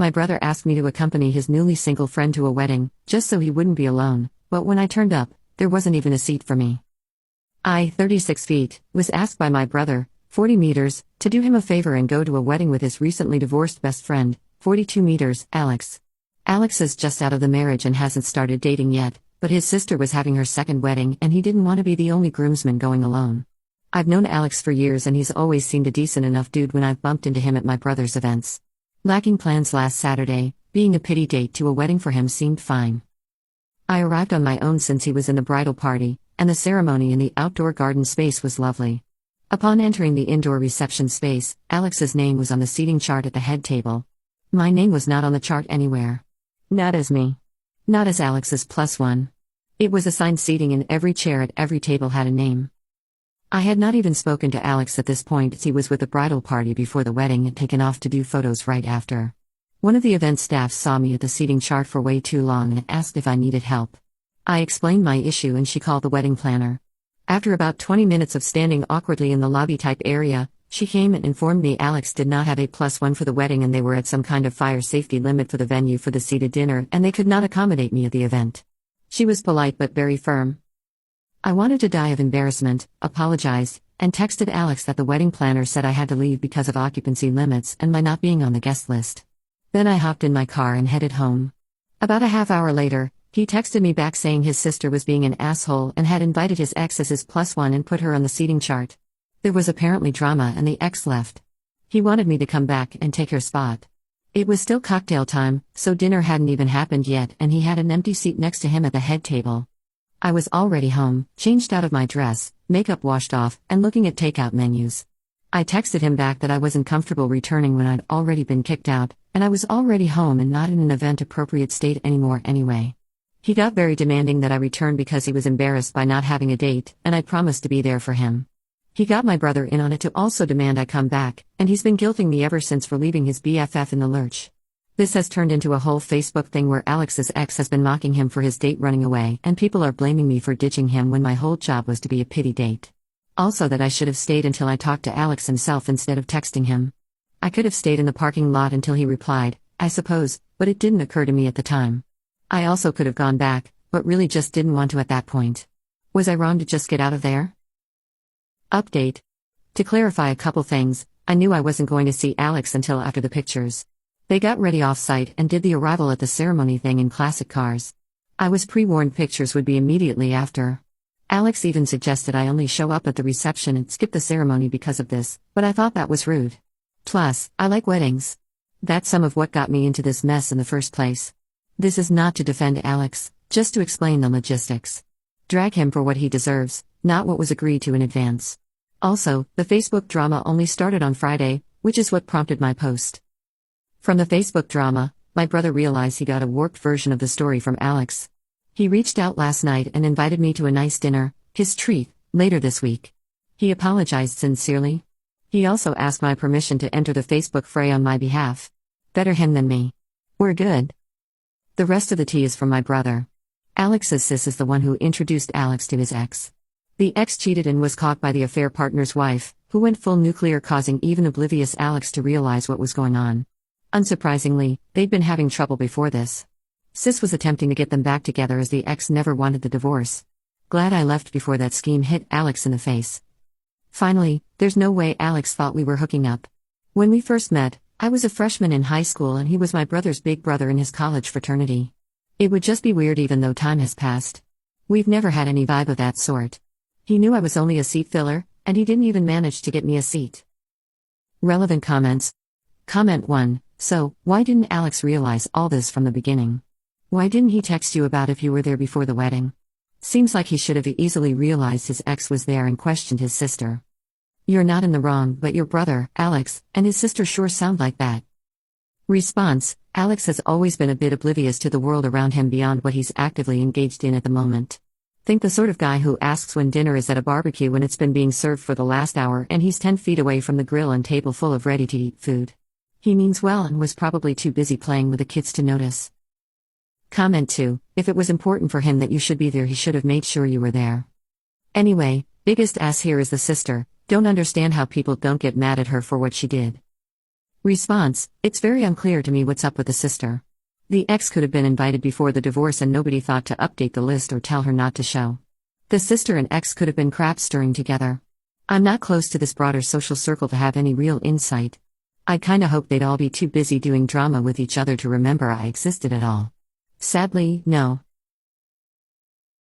My brother asked me to accompany his newly single friend to a wedding, just so he wouldn't be alone, but when I turned up, there wasn't even a seat for me. I, 36 feet, was asked by my brother, 40 meters, to do him a favor and go to a wedding with his recently divorced best friend, 42 meters, Alex. Alex is just out of the marriage and hasn't started dating yet, but his sister was having her second wedding and he didn't want to be the only groomsman going alone. I've known Alex for years and he's always seemed a decent enough dude when I've bumped into him at my brother's events. Lacking plans last Saturday, being a pity date to a wedding for him seemed fine. I arrived on my own since he was in the bridal party, and the ceremony in the outdoor garden space was lovely. Upon entering the indoor reception space, Alex's name was on the seating chart at the head table. My name was not on the chart anywhere. Not as me. Not as Alex's +1. It was assigned seating and every chair at every table had a name. I had not even spoken to Alex at this point as he was with the bridal party before the wedding and taken off to do photos right after. One of the event staff saw me at the seating chart for way too long and asked if I needed help. I explained my issue and she called the wedding planner. After about 20 minutes of standing awkwardly in the lobby type area, she came and informed me Alex did not have a +1 for the wedding and they were at some kind of fire safety limit for the venue for the seated dinner and they could not accommodate me at the event. She was polite but very firm. I wanted to die of embarrassment, apologized, and texted Alex that the wedding planner said I had to leave because of occupancy limits and my not being on the guest list. Then I hopped in my car and headed home. About a half hour later, he texted me back saying his sister was being an asshole and had invited his ex as his +1 and put her on the seating chart. There was apparently drama and the ex left. He wanted me to come back and take her spot. It was still cocktail time, so dinner hadn't even happened yet and he had an empty seat next to him at the head table. I was already home, changed out of my dress, makeup washed off, and looking at takeout menus. I texted him back that I wasn't comfortable returning when I'd already been kicked out, and I was already home and not in an event-appropriate state anymore anyway. He got very demanding that I return because he was embarrassed by not having a date, and I promised to be there for him. He got my brother in on it to also demand I come back, and he's been guilting me ever since for leaving his BFF in the lurch. This has turned into a whole Facebook thing where Alex's ex has been mocking him for his date running away and people are blaming me for ditching him when my whole job was to be a pity date. Also that I should have stayed until I talked to Alex himself instead of texting him. I could have stayed in the parking lot until he replied, I suppose, but it didn't occur to me at the time. I also could have gone back, but really just didn't want to at that point. Was I wrong to just get out of there? Update. To clarify a couple things, I knew I wasn't going to see Alex until after the pictures. They got ready off-site and did the arrival at the ceremony thing in classic cars. I was pre-warned pictures would be immediately after. Alex even suggested I only show up at the reception and skip the ceremony because of this, but I thought that was rude. Plus, I like weddings. That's some of what got me into this mess in the first place. This is not to defend Alex, just to explain the logistics. Drag him for what he deserves, not what was agreed to in advance. Also, the Facebook drama only started on Friday, which is what prompted my post. From the Facebook drama, my brother realized he got a warped version of the story from Alex. He reached out last night and invited me to a nice dinner, his treat, later this week. He apologized sincerely. He also asked my permission to enter the Facebook fray on my behalf. Better him than me. We're good. The rest of the tea is from my brother. Alex's sis is the one who introduced Alex to his ex. The ex cheated and was caught by the affair partner's wife, who went full nuclear, causing even oblivious Alex to realize what was going on. Unsurprisingly, they'd been having trouble before this. Sis was attempting to get them back together as the ex never wanted the divorce. Glad I left before that scheme hit Alex in the face. Finally, there's no way Alex thought we were hooking up. When we first met, I was a freshman in high school and he was my brother's big brother in his college fraternity. It would just be weird even though time has passed. We've never had any vibe of that sort. He knew I was only a seat filler, and he didn't even manage to get me a seat. Relevant comments. Comment 1. So, why didn't Alex realize all this from the beginning? Why didn't he text you about if you were there before the wedding? Seems like he should have easily realized his ex was there and questioned his sister. You're not in the wrong, but your brother, Alex, and his sister sure sound like that. Response. Alex has always been a bit oblivious to the world around him beyond what he's actively engaged in at the moment. Think the sort of guy who asks when dinner is at a barbecue when it's been being served for the last hour and he's 10 feet away from the grill and table full of ready-to-eat food. He means well and was probably too busy playing with the kids to notice. Comment 2. If it was important for him that you should be there, he should have made sure you were there. Anyway, biggest ass here is the sister. Don't understand how people don't get mad at her for what she did. Response: It's very unclear to me what's up with the sister. The ex could have been invited before the divorce and nobody thought to update the list or tell her not to show. The sister and ex could have been crap stirring together. I'm not close to this broader social circle to have any real insight. I kinda hope they'd all be too busy doing drama with each other to remember I existed at all. Sadly, no.